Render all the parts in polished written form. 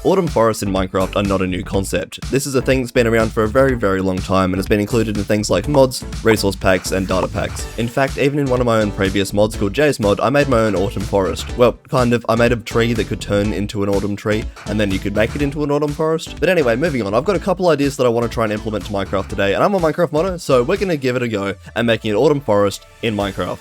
Autumn forests in Minecraft are not a new concept. This is a thing that's been around for a very, very long time and has been included in things like mods, resource packs, and data packs. In fact, even in one of my own previous mods called Jaiz mod, I made my own autumn forest. Well, kind of. I made a tree that could turn into an autumn tree, and then you could make it into an autumn forest. But anyway, moving on, I've got a couple ideas that I want to try and implement to Minecraft today, and I'm a Minecraft modder, so we're going to give it a go and making an autumn forest in Minecraft.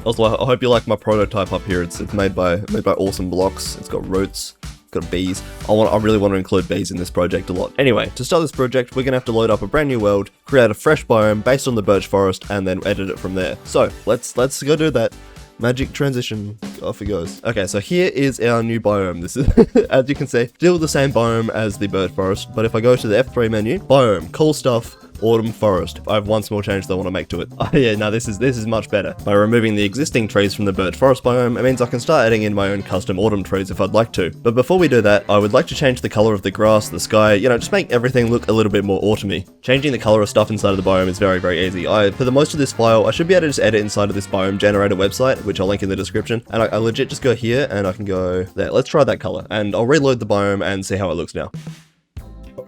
Also, I hope you like my prototype up here. It's made by awesome blocks. It's got roots, got bees. I really want to include bees in this project a lot. Anyway, to start this project, we're gonna have to load up a brand new world, create a fresh biome based on the birch forest, and then edit it from there. So let's go do that. Magic transition, off it goes. Okay, so here is our new biome. This is, as you can see, still the same biome as the birch forest, but if I go to the F3 menu, biome, cool stuff, autumn forest. I have one small change that I want to make to it. Oh yeah, no, this is much better. By removing the existing trees from the birch forest biome, it means I can start adding in my own custom autumn trees if I'd like to. But before we do that, I would like to change the color of the grass, the sky, you know, just make everything look a little bit more autumny. Changing the color of stuff inside of the biome is very, very easy. For the most of this file, I should be able to just edit inside of this biome generator website, which I'll link in the description. And I legit just go here and I can go there. Let's try that color and I'll reload the biome and see how it looks now.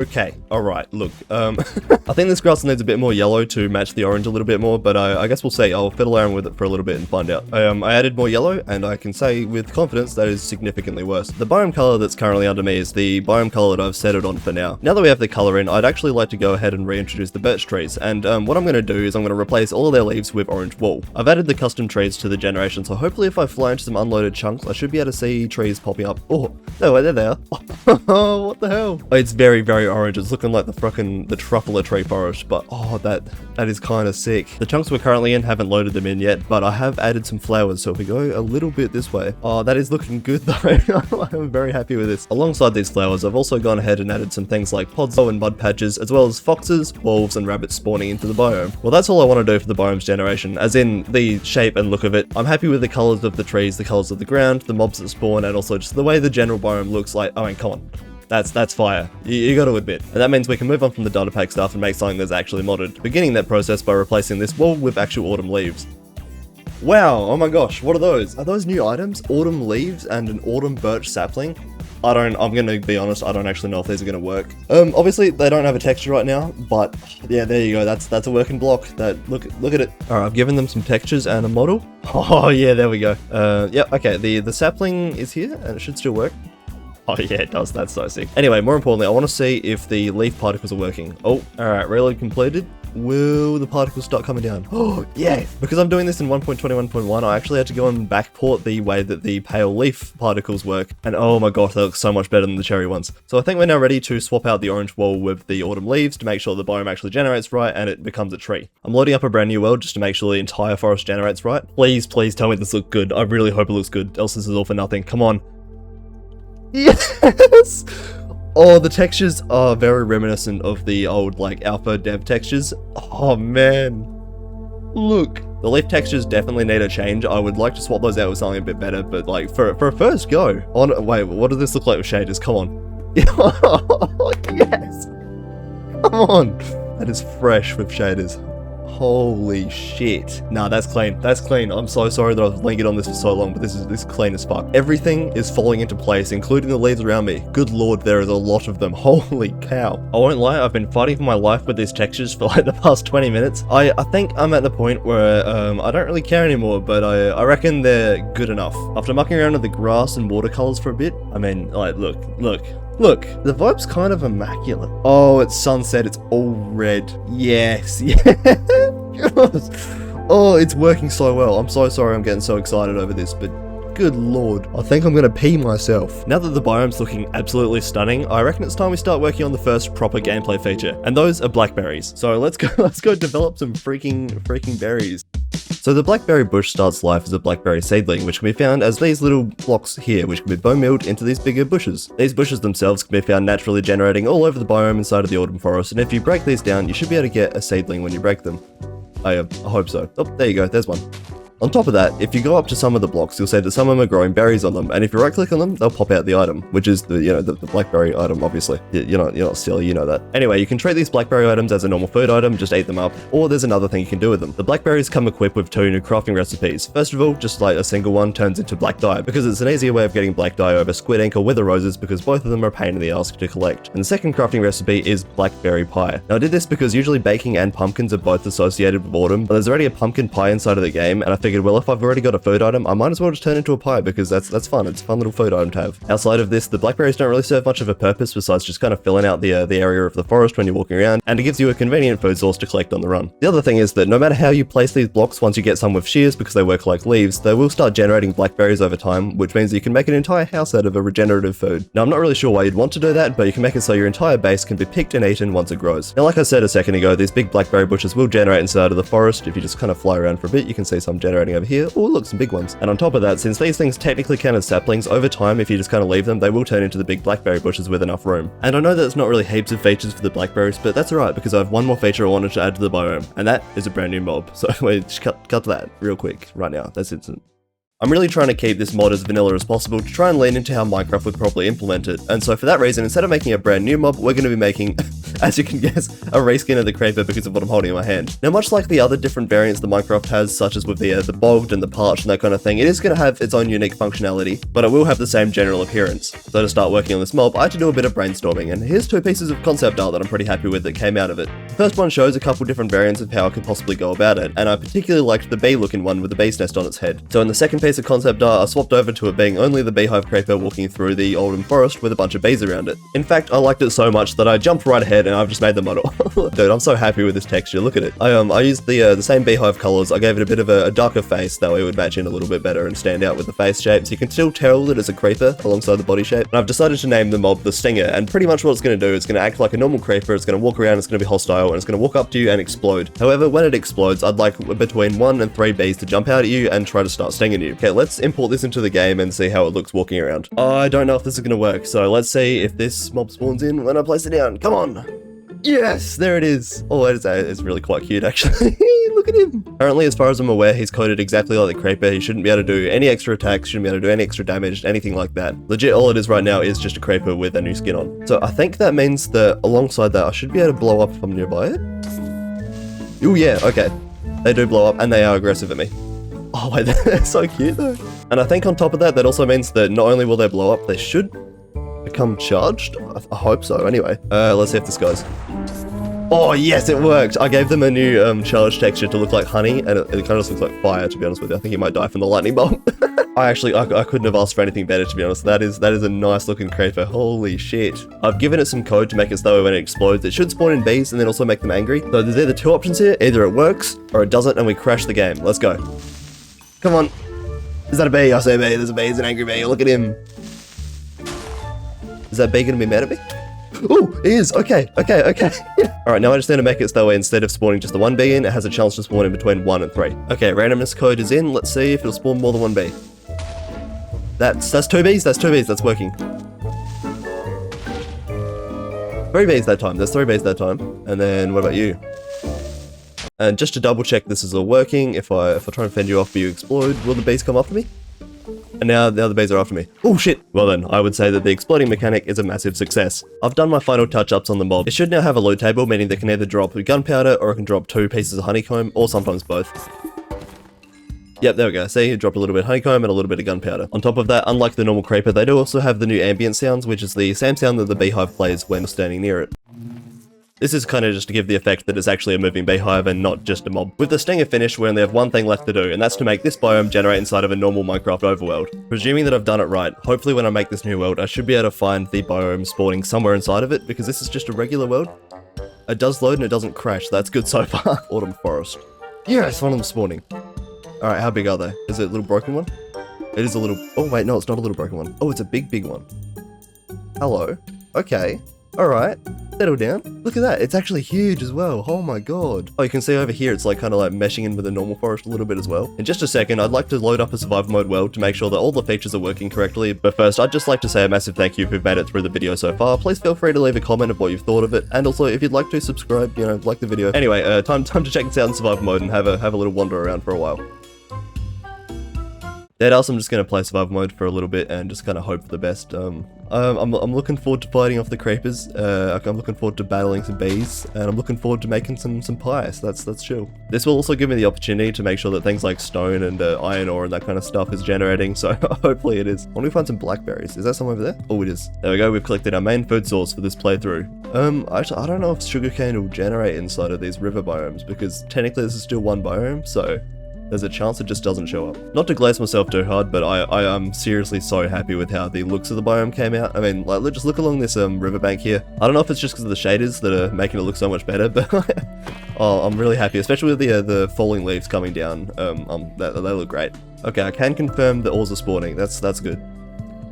Okay, alright, look, I think this grass needs a bit more yellow to match the orange a little bit more, but I guess we'll see. I'll fiddle around with it for a little bit and find out. I added more yellow, and I can say with confidence that is significantly worse. The biome color that's currently under me is the biome color that I've set it on for now. Now that we have the color in, I'd actually like to go ahead and reintroduce the birch trees, and what I'm going to do is I'm going to replace all of their leaves with orange wool. I've added the custom trees to the generation, so hopefully if I fly into some unloaded chunks, I should be able to see trees popping up. Oh, no, there they are. Oh, what the hell? It's very, very orange. It's looking like the truffle tree forest, but oh, that is kind of sick. The chunks we're currently in haven't loaded them in yet, but I have added some flowers, so if we go a little bit this way, oh, that is looking good though. I'm very happy with this. Alongside these flowers, I've also gone ahead and added some things like pods and mud patches, as well as foxes, wolves, and rabbits spawning into the biome. Well, that's all I want to do for the biome's generation, as in the shape and look of it. I'm happy with the colors of the trees, the colors of the ground, the mobs that spawn, and also just the way the general biome looks like. I mean, come on. That's fire. You gotta admit. And that means we can move on from the data pack stuff and make something that's actually modded, beginning that process by replacing this wall with actual autumn leaves. Wow, oh my gosh, what are those? Are those new items? Autumn leaves and an autumn birch sapling? I'm gonna be honest, I don't actually know if these are gonna work. Obviously they don't have a texture right now, but yeah, there you go, that's a working block. Look at it. Alright, I've given them some textures and a model. Oh yeah, there we go. Yep, okay, the sapling is here and it should still work. Oh yeah, it does. That's so sick. Anyway, more importantly, I want to see if the leaf particles are working. Oh, alright, reload completed. Will the particles start coming down? Oh, yeah! Because I'm doing this in 1.21.1, I actually had to go and backport the way that the pale leaf particles work. And oh my gosh, that looks so much better than the cherry ones. So I think we're now ready to swap out the orange wall with the autumn leaves to make sure the biome actually generates right and it becomes a tree. I'm loading up a brand new world just to make sure the entire forest generates right. Please, please tell me this looks good. I really hope it looks good, else this is all for nothing. Come on. Yes! Oh, the textures are very reminiscent of the old, like, alpha dev textures. Oh, man. Look. The leaf textures definitely need a change. I would like to swap those out with something a bit better, but, like, for a first go. Wait, what does this look like with shaders? Come on. Yes! Come on. That is fresh with shaders. Holy shit. Nah, that's clean. That's clean. I'm so sorry that I've lingered on this for so long, but this is clean as fuck. Everything is falling into place, including the leaves around me. Good lord, there is a lot of them. Holy cow. I won't lie, I've been fighting for my life with these textures for like the past 20 minutes. I think I'm at the point where I don't really care anymore, but I reckon they're good enough. After mucking around with the grass and watercolors for a bit, I mean, like, look, the vibe's kind of immaculate. Oh, it's sunset, it's all red. Yes, Oh, it's working so well. I'm so sorry I'm getting so excited over this, but good lord. I think I'm gonna pee myself. Now that the biome's looking absolutely stunning, I reckon it's time we start working on the first proper gameplay feature, and those are blackberries. So let's go develop some freaking berries. So the blackberry bush starts life as a blackberry seedling, which can be found as these little blocks here, which can be bone mealed into these bigger bushes. These bushes themselves can be found naturally generating all over the biome inside of the autumn forest, and if you break these down, you should be able to get a seedling when you break them. I hope so. Oh, there you go, there's one. On top of that, if you go up to some of the blocks, you'll see that some of them are growing berries on them, and if you right click on them, they'll pop out the item, which is the blackberry item, obviously. You're not silly, you know that. Anyway, you can treat these blackberry items as a normal food item, just eat them up, or there's another thing you can do with them. The blackberries come equipped with 2 new crafting recipes. First of all, just like a single one turns into black dye, because it's an easier way of getting black dye over squid ink or wither roses, because both of them are a pain in the ass to collect. And the second crafting recipe is blackberry pie. Now I did this because usually baking and pumpkins are both associated with autumn, but there's already a pumpkin pie inside of the game, and I figured, well, if I've already got a food item, I might as well just turn into a pie, because that's fun. It's a fun little food item to have. Outside of this, the blackberries don't really serve much of a purpose besides just kind of filling out the area of the forest when you're walking around, and it gives you a convenient food source to collect on the run. The other thing is that no matter how you place these blocks, once you get some with shears, because they work like leaves, they will start generating blackberries over time, which means you can make an entire house out of a regenerative food. Now I'm not really sure why you'd want to do that, but you can make it so your entire base can be picked and eaten once it grows. Now like I said a second ago, these big blackberry bushes will generate inside of the forest. If you just kind of fly around for a bit, you can see some generating over here. Oh look, some big ones. And on top of that, since these things technically count as saplings, over time if you just kind of leave them, they will turn into the big blackberry bushes with enough room. And I know that it's not really heaps of features for the blackberries, but that's alright because I have one more feature I wanted to add to the biome, and that is a brand new mob. So wait, just cut to that real quick right now. That's instant. I'm really trying to keep this mod as vanilla as possible to try and lean into how Minecraft would properly implement it, and so for that reason, instead of making a brand new mob, we're going to be making, as you can guess, a reskin of the creeper because of what I'm holding in my hand. Now much like the other different variants that Minecraft has, such as with the bogged and the parched and that kind of thing, it is going to have its own unique functionality, but it will have the same general appearance. So to start working on this mob, I had to do a bit of brainstorming, and here's 2 pieces of concept art that I'm pretty happy with that came out of it. The first one shows a couple different variants of how I could possibly go about it, and I particularly liked the bee looking one with the bee's nest on its head. So in the second piece of concept art, I swapped over to it being only the beehive creeper walking through the autumn forest with a bunch of bees around it. In fact, I liked it so much that I jumped right ahead and I've just made the model. Dude, I'm so happy with this texture, look at it. I used the same beehive colors. I gave it a bit of a darker face, that way it would match in a little bit better and stand out with the face shape, so you can still tell that it's a creeper alongside the body shape. And I've decided to name the mob the Stinger, and pretty much what it's going to do, it's going to act like a normal creeper, it's going to walk around, it's going to be hostile, and it's going to walk up to you and explode. However, when it explodes, I'd like between 1 and 3 bees to jump out at you and try to start stinging you. Okay, let's import this into the game and see how it looks walking around. I don't know if this is going to work, so let's see if this mob spawns in when I place it down. Come on! Yes, there it is. Oh, it's really quite cute, actually. Look at him. Apparently, as far as I'm aware, he's coded exactly like the creeper. He shouldn't be able to do any extra attacks, shouldn't be able to do any extra damage, anything like that. Legit, all it is right now is just a creeper with a new skin on. So I think that means that alongside that, I should be able to blow up if I'm nearby it. Oh yeah, okay. They do blow up, and they are aggressive at me. Oh wait, they're so cute though. And I think on top of that, that also means that not only will they blow up, they should become charged. I hope so. Anyway, let's see if this goes. Oh yes, it worked. I gave them a new charge texture to look like honey, and it kind of just looks like fire, to be honest with you. I think he might die from the lightning bolt. I couldn't have asked for anything better, to be honest. That is a nice looking creeper. Holy shit. I've given it some code to make it so when it explodes, it should spawn in bees and then also make them angry. So there's either 2 options here. Either it works or it doesn't and we crash the game. Let's go. Come on. Is that a bee? I say bee. There's a bee. It's an angry bee. Look at him. Is that bee gonna be mad at me? Oh, it is. Okay. Alright, now I just need to make it so that way instead of spawning just the 1 bee in, it has a chance to spawn in between 1 and 3. Okay, randomness code is in. Let's see if it'll spawn more than 1 bee. That's 2 bees. That's 2 bees. That's working. 3 bees that time. There's 3 bees that time. And then what about you? And just to double check this is all working, if I try and fend you off but you explode, will the bees come after me? And now the other bees are after me. Oh shit! Well then, I would say that the exploding mechanic is a massive success. I've done my final touch-ups on the mob. It should now have a loot table, meaning they can either drop gunpowder or it can drop 2 pieces of honeycomb, or sometimes both. Yep, there we go. See, you drop a little bit of honeycomb and a little bit of gunpowder. On top of that, unlike the normal creeper, they do also have the new ambient sounds, which is the same sound that the beehive plays when standing near it. This is kind of just to give the effect that it's actually a moving beehive and not just a mob. With the Stinger finished, we only have 1 thing left to do, and that's to make this biome generate inside of a normal Minecraft overworld. Presuming that I've done it right, hopefully when I make this new world, I should be able to find the biome spawning somewhere inside of it, because this is just a regular world. It does load and it doesn't crash, that's good so far. Autumn forest. Yes, one of them spawning. Alright, how big are they? Is it a little broken one? It is a little... Oh wait, no, it's not a little broken one. Oh, it's a big one. Hello. Okay. Alright. Settle down. Look at that. It's actually huge as well. Oh my god. Oh, you can see over here it's like kind of like meshing in with the normal forest a little bit as well. In just a second, I'd like to load up a survival mode world to make sure that all the features are working correctly. But first, I'd just like to say a massive thank you if you've made it through the video so far. Please feel free to leave a comment of what you've thought of it. And also, if you'd like to subscribe, like the video. Anyway, time to check this out in survival mode and have a little wander around for a while. Dead else, I'm just going to play survival mode for a little bit and just kind of hope for the best. I'm looking forward to fighting off the creepers. I'm looking forward to battling some bees, and I'm looking forward to making some pie. So that's chill. This will also give me the opportunity to make sure that things like stone and iron ore and that kind of stuff is generating. So hopefully it is. I want to find some blackberries. Is that some over there? Oh, it is. There we go. We've collected our main food source for this playthrough. Actually, I don't know if sugarcane will generate inside of these river biomes, because technically this is still one biome, so there's a chance it just doesn't show up. Not to glaze myself too hard, but I am seriously so happy with how the looks of the biome came out. I mean, like, just look along this riverbank here. I don't know if it's just because of the shaders that are making it look so much better, but oh, I'm really happy, especially with the falling leaves coming down. They look great. Okay, I can confirm the ores are spawning. That's good.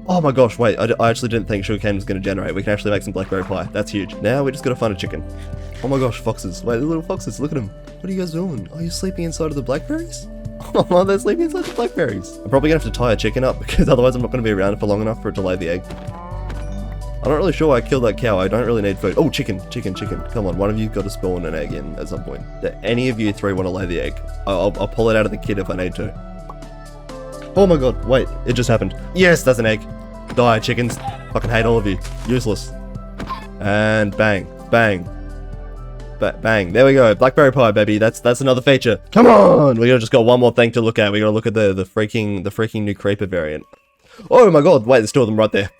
Oh my gosh, wait, I actually didn't think sugarcane was going to generate. We can actually make some blackberry pie. That's huge. Now we just got to find a chicken. Oh my gosh, foxes. Wait, the little foxes, look at them. What are you guys doing? Are you sleeping inside of the blackberries? Oh, they're sleeping inside the blackberries. I'm probably going to have to tie a chicken up, because otherwise I'm not going to be around for long enough for it to lay the egg. I'm not really sure why I killed that cow. I don't really need food. Oh, chicken. Come on, one of you got to spawn an egg in at some point. Do any of you three want to lay the egg? I'll pull it out of the kid if I need to. Oh my god, wait, it just happened. Yes, that's an egg. Die, chickens. Fucking hate all of you. Useless. And bang, bang. Bang. There we go. Blackberry pie, baby. That's another feature. Come on! We just got one more thing to look at. We gotta look at the freaking new creeper variant. Oh my god, wait, there's two of them right there.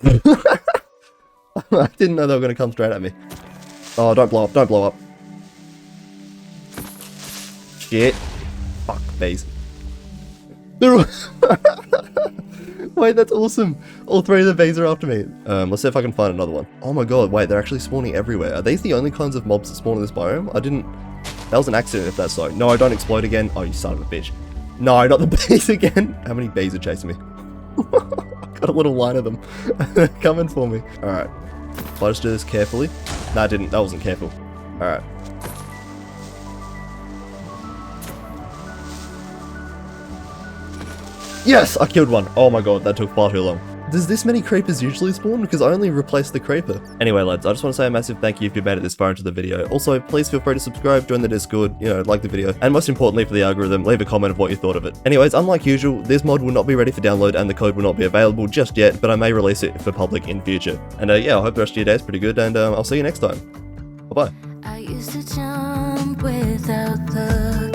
I didn't know they were gonna come straight at me. Oh, don't blow up. Shit. Fuck, bees. Wait, that's awesome. All three of the bees are after me. Let's see if I can find another one. Oh my god, wait, they're actually spawning everywhere. Are these the only kinds of mobs that spawn in this biome? That was an accident if that's so. No, I don't explode again. Oh, you son of a bitch. No, not the bees again. How many bees are chasing me? Got a little line of them. They're coming for me. Alright. I'll just do this carefully. No, I didn't. That wasn't careful. Alright. Yes, I killed one. Oh my god, that took far too long. Does this many creepers usually spawn? Because I only replaced the creeper. Anyway, lads, I just want to say a massive thank you if you made it this far into the video. Also, please feel free to subscribe, join the Discord, like the video, and most importantly for the algorithm, leave a comment of what you thought of it. Anyways, unlike usual, this mod will not be ready for download and the code will not be available just yet, but I may release it for public in future. And yeah, I hope the rest of your day is pretty good, and I'll see you next time. Bye-bye. I used to jump without the